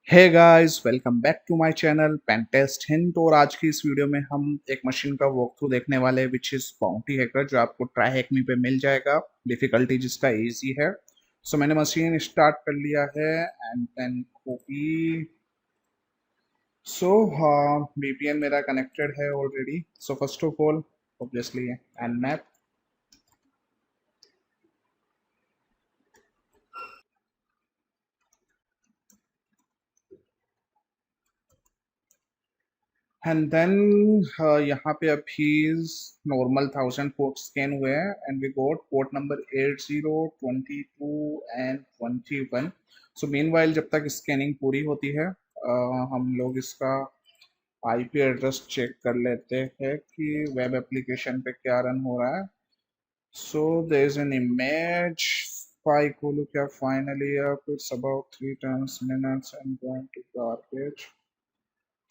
Hey guys, welcome back to my channel Pentest Hint. और आज की इस वीडियो में हम एक मशीन का वॉक थ्रू देखने वाले हैं विच इज बाउंटी हैकर, जो आपको ट्राई हैक मी पे मिल जाएगा। डिफिकल्टी जिसका इजी है। सो मैंने मशीन स्टार्ट कर लिया है and then copy. So VPN मेरा कनेक्टेड है already. So first of all obviously and map. And then यहाँ पे अभी नॉर्मल 1000 पोर्ट स्कैन हुए हैं and we got port number 80, 22 and 21। So meanwhile जब तक स्कैनिंग पूरी होती है हम लोग इसका IP एड्रेस चेक कर लेते हैं कि वेब एप्लीकेशन पे क्या रन हो रहा है। So there is an image file को look at finally up it's about 3 times minutes and going to garbage.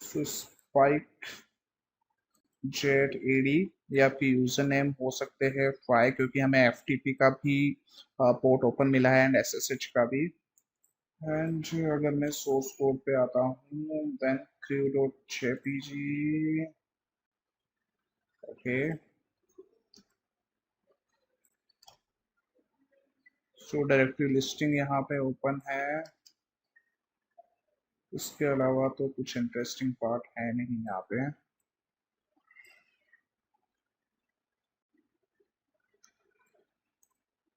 So spike जेट एडी या फिर यूजर नेम हो सकते हैं फाइ, क्योंकि हमें FTP का भी पोर्ट ओपन मिला है एंड SSH का भी। एंड अगर मैं सोर्स कोड पे आता हूँ देन crew.jpg। ओके, सो डायरेक्टरी लिस्टिंग यहाँ पे ओपन है। इसके अलावा तो कुछ इंटरेस्टिंग पार्ट है नहीं यहाँ पे।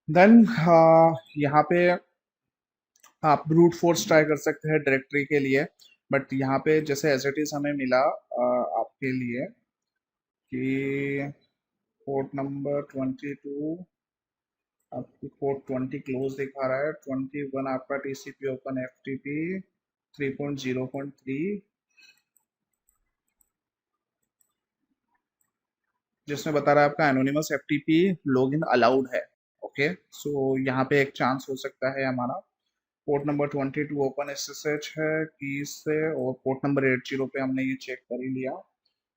देन यहाँ पे आप ब्रूट फोर्स ट्राई कर सकते हैं डायरेक्टरी के लिए। बट यहाँ पे जैसे एज इट इज हमें मिला आपके लिए कि पोर्ट नंबर 22 आपकी पोर्ट 20 क्लोज दिखा रहा है। 21 आपका TCP ओपन FTP 3.0.3, जिसमें बता रहा है आपका एनोनिमस FTP लॉगिन अलाउड है। ओके, सो यहाँ पे एक चांस हो सकता है हमारा। पोर्ट नंबर 22 ओपन SSH है की से, और पोर्ट नंबर 80 पे हमने ये चेक कर ही लिया।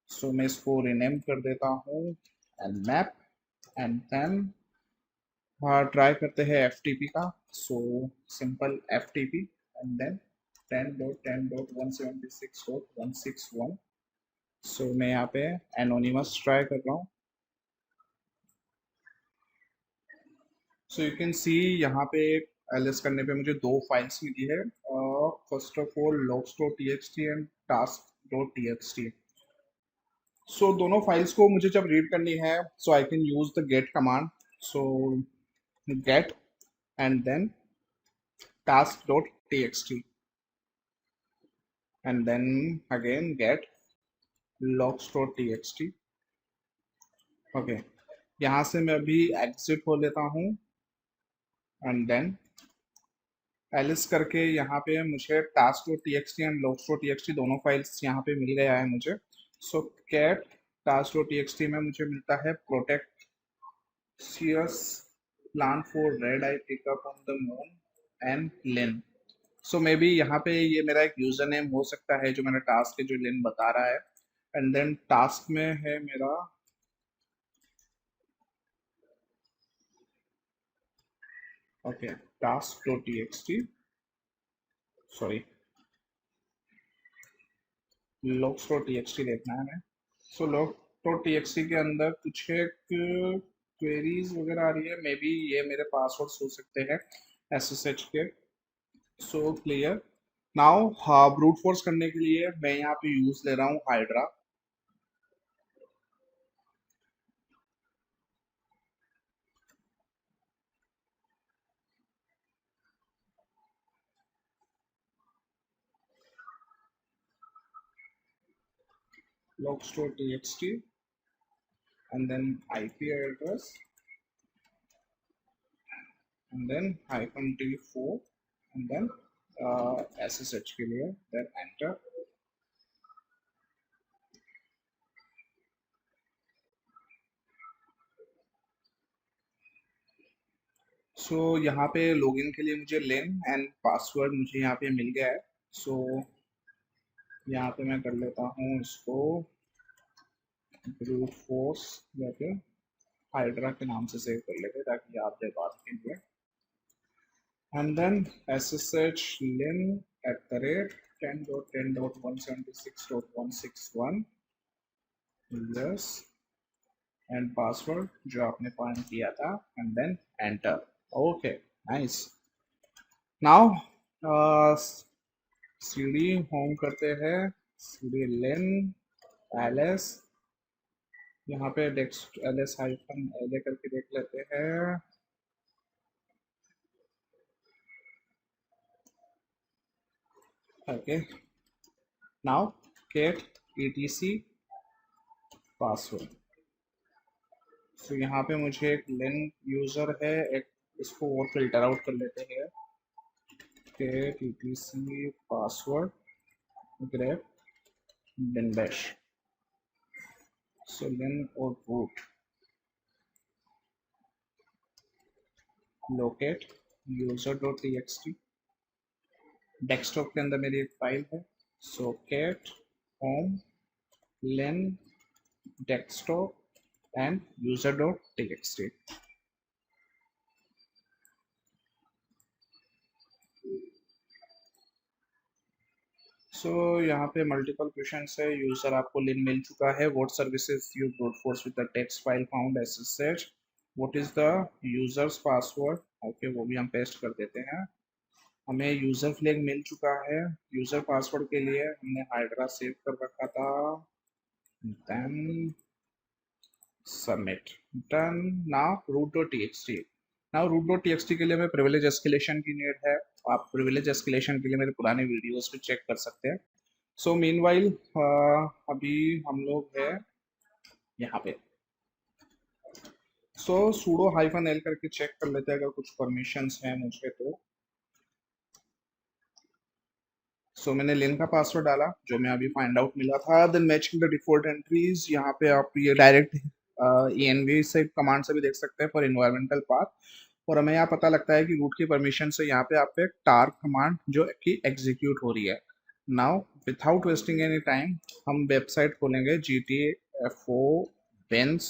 सो मैं इसको रिनेम कर देता हूँ and map. And then try करते हैं FTP का। So simple FTP and then 10.10.176.161। सो मैं यहाँ पे एनोनिमस ट्राई कर रहा हूँ। सो यू कैन सी यहाँ पे एलएस करने पे मुझे दो फाइल्स मिली है। First of all logs.txt and task.txt। So दोनों फाइल्स को मुझे जब रीड करनी है so I can use the get command. So get and then task.txt and then again get logs.txt। Okay, यहाँ से मैं अभी एग्जिट हो लेता हूँ एंड देन एलिस करके यहाँ पे मुझे task.txt एंड logs.txt दोनों फाइल्स यहाँ पे मिल गया है मुझे। सो कैट task.txt में मुझे मिलता है protect CS plan for red eye pickup on the moon and Lin. So maybe यहाँ पे ये मेरा एक यूजर नेम हो सकता है जो मेरा टास्क है, जो लिन बता रहा है। एंड देन टास्क में है मेरा ओके task.txt, सॉरी logs.txt देखना है हमें। सो log.txt के अंदर कुछ एक क्वेरीज वगैरह आ रही है, मे बी ये मेरे पासवर्ड्स हो सकते हैं SSH के। So clear now. हाँ, ब्रूट फोर्स करने के लिए मैं यहाँ पे यूज ले रहा हूँ hydra. logs.txt and then IP address and then -d4 and then SSH के लिए then enter। सो यहाँ पे लॉगिन के लिए मुझे लेन एंड पासवर्ड मुझे यहाँ पे मिल गया है। सो यहाँ पे मैं कर लेता हूँ इसको ब्रूट फोर्स या फिर हाइड्रा के नाम से सेव कर लेते हैं ताकि याद रहे बात के लिए। And then SSH lin 10.10.176.161 yes and password जो आपने पान किया था and then enter. Okay, nice. Now cd home करते हैं, cd len ls, यहाँ पे डेक्स्ट ls हाइफन la करके देख लेते हैं. Okay, now get etc password. तो यहाँ पे मुझे एक लेन यूजर है, एक इसको और फिल्टर आउट कर लेते हैं. get etc password grep binbash. so len और root locate user.txt. डेस्कटॉप के अंदर मेरी एक फाइल है. सो cat home len desktop and user.txt. So यहाँ पे मल्टीपल क्वेश्चन है. यूजर आपको लिंक मिल चुका है. What services you brute force with the text file found as such. What is the users password. Okay, वो भी हम पेस्ट कर देते हैं. हमें यूजर फ्लैग मिल चुका है. यूजर पासवर्ड के लिए हमने हाइड्रा सेव कर रखा था. Then submit. Done. Now root.txt. Now root.txt के लिए हमें प्रिविलेज एस्केलेशन की नीड है. आप प्रिविलेज एस्केलेशन के लिए मेरे पुराने वीडियोस भी चेक कर सकते हैं. सो मीनवाइल अभी हम लोग है यहाँ पे. सो sudo -l करके चेक कर लेते हैं अगर कुछ परमिशंस हैं मुझे तो. सो मैंने लेन का पासवर्ड डाला जो मैं अभी फाइंड आउट मिला था. Then matching the default entries. यहाँ पे आप ये डायरेक्ट env से कमांड से भी देख सकते हैं फॉर इन्वायरमेंटल पाथ. और हमें यहाँ पता लगता है कि रूट की परमिशन से यहाँ पे आप एक tar कमांड जो कि एग्जीक्यूट हो रही है. Now without wasting any time हम वेबसाइट खोलेंगे gtfo bins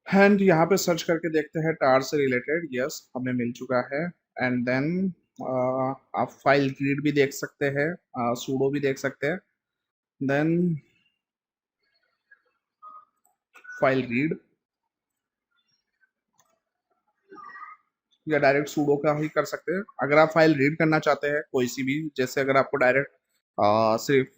एंड यहाँ पे सर्च करके देखते हैं tar से रिलेटेड. यस, हमें मिल चुका है. एंड देन आप फाइल रीड भी देख सकते हैं, sudo भी देख सकते हैं. देन फाइल रीड या डायरेक्ट sudo का ही कर सकते हैं. अगर आप फाइल रीड करना चाहते हैं कोई सी भी, जैसे अगर आपको डायरेक्ट सिर्फ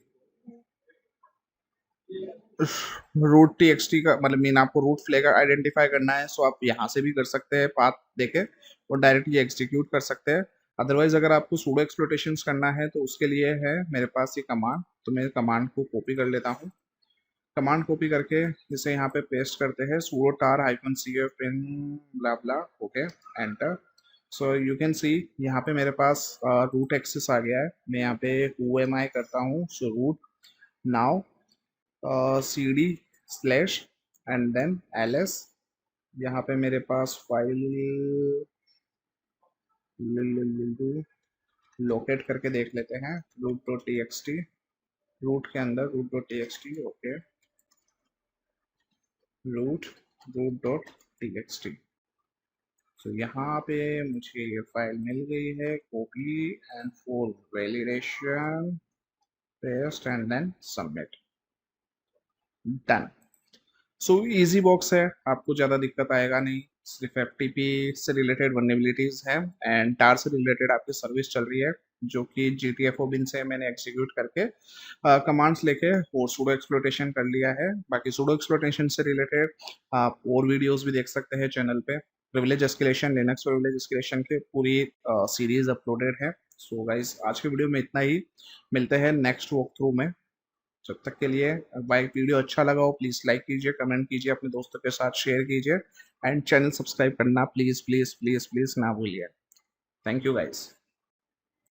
रूट txt का मतलब मीन आपको रूट फ्लैग आइडेंटिफाई करना है, सो आप यहाँ से भी कर सकते हैं पाथ देके और डायरेक्ट ये एग्जीक्यूट कर सकते हैं. अदरवाइज अगर आपको sudo एक्सप्लोटेशंस करना है तो उसके लिए है मेरे पास ये कमांड. तो मैं कमांड को कॉपी कर लेता हूँ. कमांड कॉपी करके इसे यहाँ पे पेस्ट करते हैं. sudo tar -cf in blah blah. Okay, enter. So you can see यहाँ पे मेरे पास रूट एक्सेस आ गया है. मैं यहाँ पे whoami करता हूँ. So root. Now cd slash and then ls. यहाँ पे मेरे पास फाइल लोकेट करके देख लेते हैं. root.txt. रूट के अंदर root.txt. Okay, root.txt. तो यहाँ पे मुझे ये फाइल मिल गई है. Copy and for validation paste and then submit. Done. So easy box है, आपको ज़्यादा दिक्कत आएगा नहीं. सिर्फ FTP से रिलेटेड वल्नरेबिलिटीज है एंड tar से रिलेटेड आपकी सर्विस चल रही है जो कि GTFO bin से मैंने एग्जीक्यूट करके कमांड्स लेके और sudo एक्सप्लोटेशन कर लिया है. बाकी sudo एक्सप्लोटेशन से रिलेटेड आप और वीडियोस भी देख सकते हैं चैनल पे. Privilege escalation, Linux privilege escalation के पूरी सीरीज अपलोडेड है. सो गाइस, आज के वीडियो में इतना ही. मिलते हैं नेक्स्ट वॉक थ्रू में. जब तक के लिए भाई, वीडियो अच्छा लगा हो प्लीज़ लाइक कीजिए, कमेंट कीजिए, अपने दोस्तों के साथ शेयर कीजिए एंड चैनल सब्सक्राइब करना प्लीज़ प्लीज़ प्लीज़ प्लीज़ ना भूलिए. Thank you guys.